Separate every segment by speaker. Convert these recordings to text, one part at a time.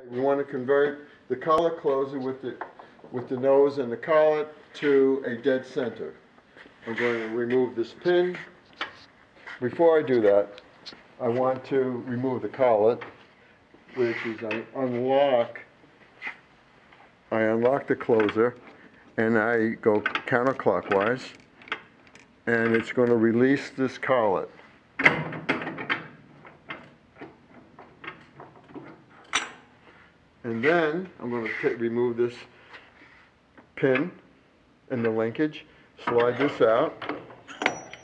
Speaker 1: We want to convert the collet closer with the nose and the collet to a dead center. I'm going to remove this pin. Before I do that, I want to remove the collet, which is I unlock the closer and I go counterclockwise, and it's going to release this collet. And then I'm going to remove this pin and the linkage, slide this out,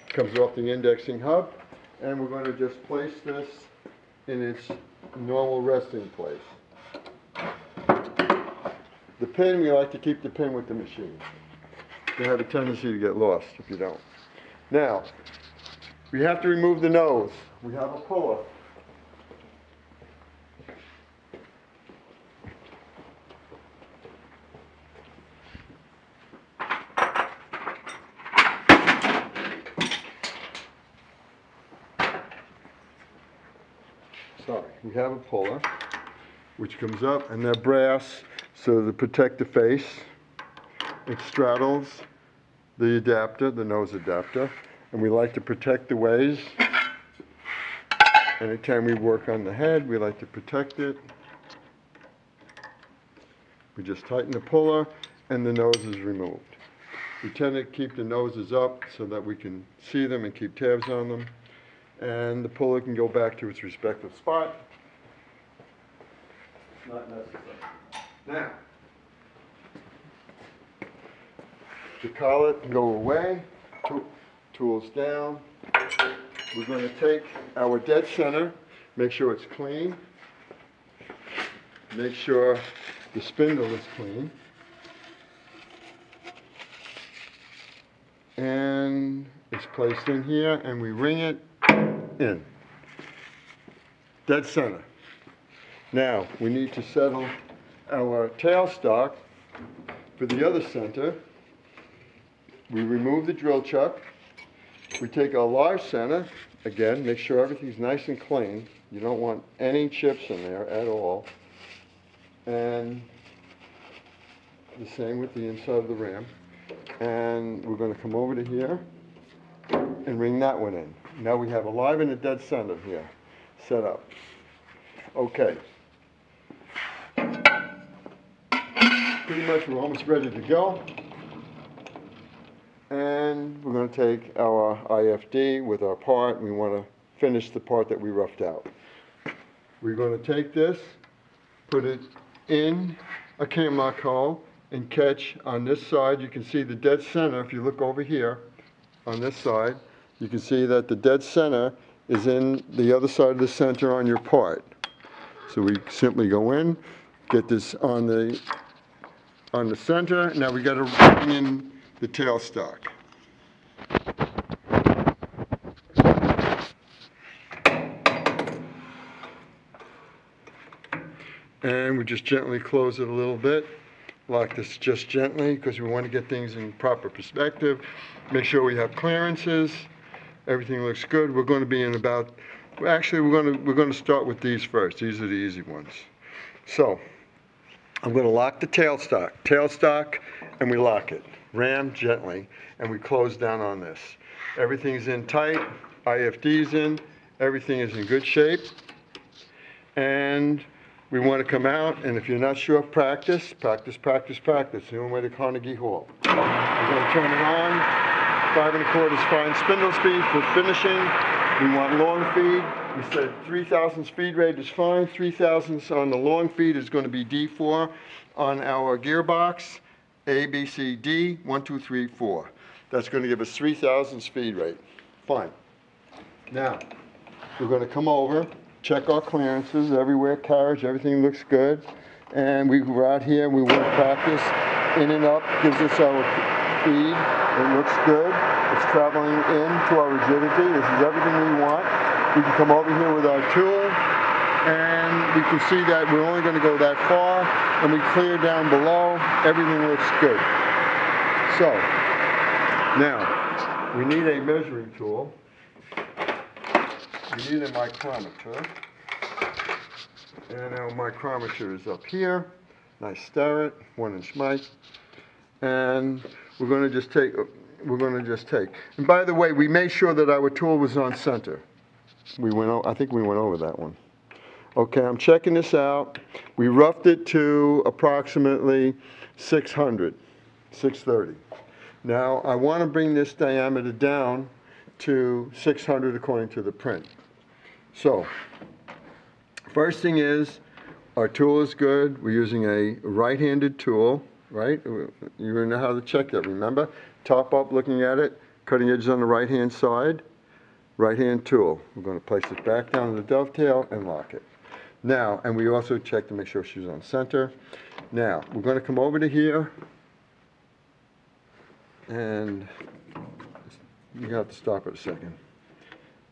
Speaker 1: comes off the indexing hub, and we're going to just place this in its normal resting place. The pin, we like to keep the pin with the machine. They have a tendency to get lost if you don't. Now, we have to remove the nose. We have a puller. Sorry, we have a puller which comes up, and they're brass so to protect the face. It straddles the adapter, the nose adapter, and we like to protect the ways. Anytime we work on the head, we like to protect it. We just tighten the puller and the nose is removed. We tend to keep the noses up so that we can see them and keep tabs on them. And the puller can go back to its respective spot. It's not necessary. Now, the collet can go away, tools down. We're going to take our dead center, make sure it's clean, make sure the spindle is clean, and it's placed in here, and we ring it in. Dead center. Now, we need to settle our tailstock for the other center. We remove the drill chuck. We take our live center, again, make sure everything's nice and clean. You don't want any chips in there at all. And the same with the inside of the ram. And we're going to come over to here and ring that one in. Now we have a live and a dead center here set up. Okay. Pretty much we're almost ready to go. And we're going to take our IFD with our part. We want to finish the part that we roughed out. We're going to take this, put it in a cam lock hole, and catch on this side. You can see the dead center. If you look over here on this side, you can see that the dead center is in the other side of the center on your part. So we simply go in, get this on the center. Now we got to bring in the tailstock. And we just gently close it a little bit. Lock this just gently because we want to get things in proper perspective. Make sure we have clearances. Everything looks good. We're going to be in about, actually we're going to start with these first. These are the easy ones. So I'm going to lock the tailstock, and we lock it. Ram gently, and we close down on this. Everything's in tight, IFD's in, everything is in good shape. And we want to come out, and if you're not sure, practice. The only way to Carnegie Hall. We're going to turn it on, 5 1/4 fine spindle speed for finishing. We want long feed. We said 3,000 speed rate is fine. 3,000 on the long feed is going to be D4 on our gearbox. A, B, C, D, 1, 2, 3, 4. That's going to give us 3,000 speed rate. Fine. Now, we're going to come over, check our clearances, everywhere, carriage, everything looks good. And we're out here, we want to practice. In and up gives us our feed. It looks good. It's traveling into our rigidity. This is everything we want. We can come over here with our tool, and we can see that we're only going to go that far, and we clear down below. Everything looks good. So, now, we need a measuring tool. We need a micrometer. And our micrometer is up here. Nice Starrett, 1-inch mic. And we're going to just take, And by the way, we made sure that our tool was on center. I think we went over that one. Okay, I'm checking this out. We roughed it to approximately 600, 630. Now, I want to bring this diameter down to 600 according to the print. So, first thing is, our tool is good. We're using a right-handed tool, right? You know how to check that, remember? Top up, looking at it, cutting edges on the right-hand side, right-hand tool. We're going to place it back down to the dovetail and lock it. Now, and we also check to make sure she's on center. Now, we're going to come over to here, and you have to stop it a second.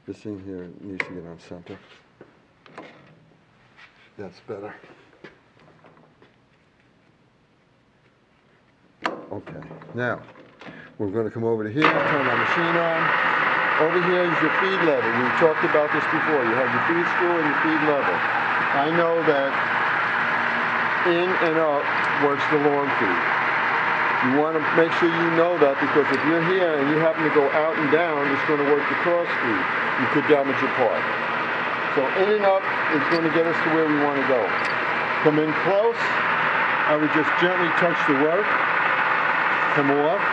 Speaker 1: This thing here needs to get on center. That's better. Okay, now, we're going to come over to here, turn our machine on. Over here is your feed level. We talked about this before. You have your feed screw and your feed level. I know that in and up works the long feed. You want to make sure you know that, because if you're here and you happen to go out and down, it's going to work the cross feed. You could damage your part. So in and up is going to get us to where we want to go. Come in close. I would just gently touch the work. Come off.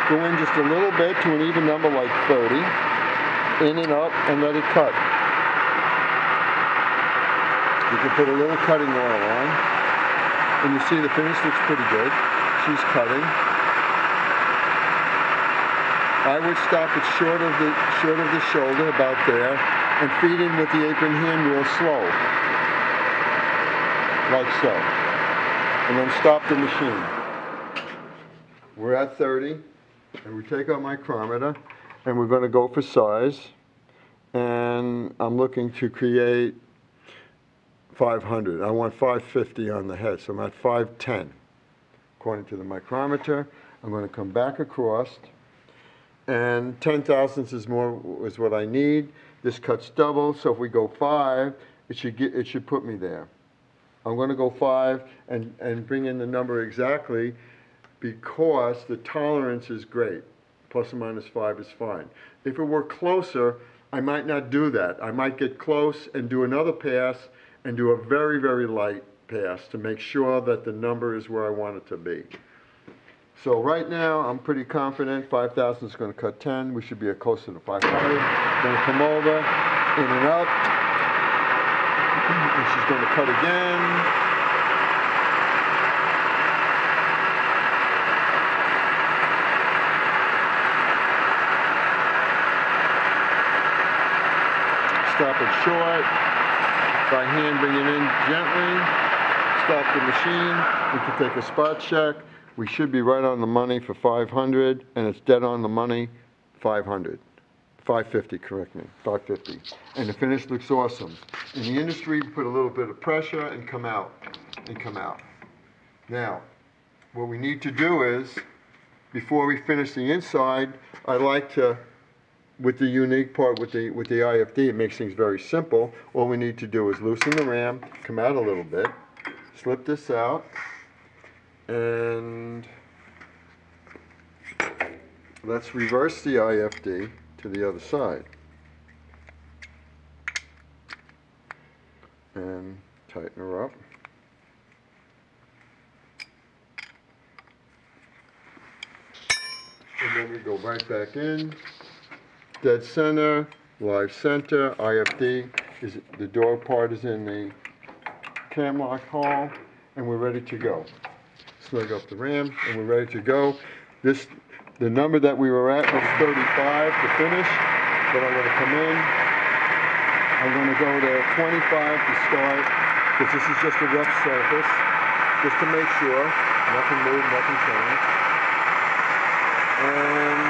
Speaker 1: Go in just a little bit to an even number like 30. In and up and let it cut. You can put a little cutting oil on. And you see the finish looks pretty good. She's cutting. I would stop it short of the shoulder, about there, and feed in with the apron hand real slow, like so, and then stop the machine. We're at 30, and we take our micrometer, and we're going to go for size, and I'm looking to create 500. I want 550 on the head, so I'm at 510. According to the micrometer, I'm going to come back across, and 10 thousandths is what I need. This cuts double, so if we go 5, it should put me there. I'm going to go 5 and bring in the number exactly, because the tolerance is great. Plus or minus 5 is fine. If it were closer, I might not do that. I might get close and do another pass and do a very, very light pass to make sure that the number is where I want it to be. So right now, I'm pretty confident 5,000 is going to cut 10. We should be closer to 500. Going to come over, in and up. And she's going to cut again. Stop it short. By hand, bring it in gently. Stop the machine. We can take a spot check. We should be right on the money for 500, and it's dead on the money, 500. 550, correct me, 550. And the finish looks awesome. In the industry, we put a little bit of pressure and come out, Now, what we need to do is, before we finish the inside, I like to, with the unique part with the IFD, it makes things very simple. All we need to do is loosen the ram, come out a little bit, slip this out, and let's reverse the IFD to the other side. And tighten her up. And then we go right back in. Dead center, live center, IFD. The door part is in the cam lock hole, and we're ready to go. Snug up the ram, and we're ready to go. The number that we were at was 35 to finish, but I'm going to come in. I'm going to go to 25 to start, because this is just a rough surface, just to make sure. Nothing moved, nothing changed. And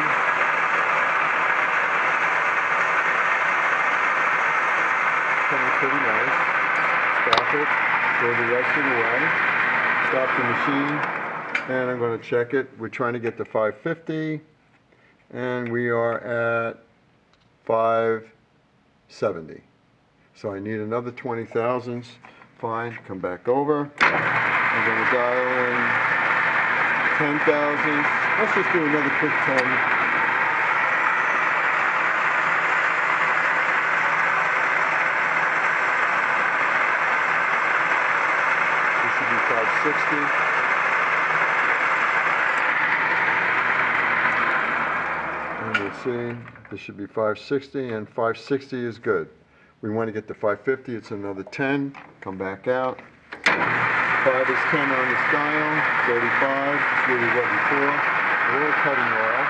Speaker 1: coming pretty nice. Stop it, go the rest of the way. Stop the machine, and I'm going to check it. We're trying to get to 550, and we are at 570. So I need another 20 thousandths. fine, come back over. I'm going to dial in 10,000. Let's just do another quick 10. This should be 560. And we'll see, this should be 560, and 560 is good. We want to get to 550, it's another 10, come back out. 5 is 10 on this dial, 35, it's where we were before. A little cutting off,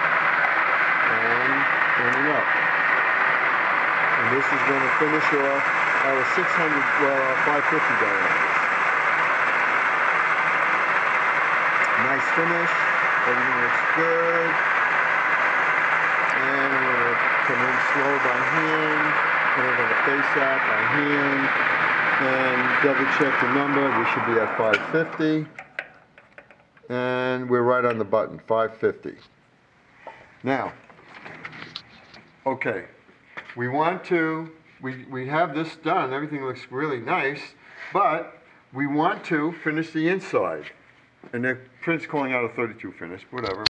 Speaker 1: and turning up. And this is going to finish off our 550 dials. Nice finish, everything looks good. And we're going to come in slow by hand. And we're going to face out by hand and double check the number. We should be at 550. And we're right on the button, 550. Now, okay, we have this done. Everything looks really nice, but we want to finish the inside. And the print's calling out a 32 finish, whatever.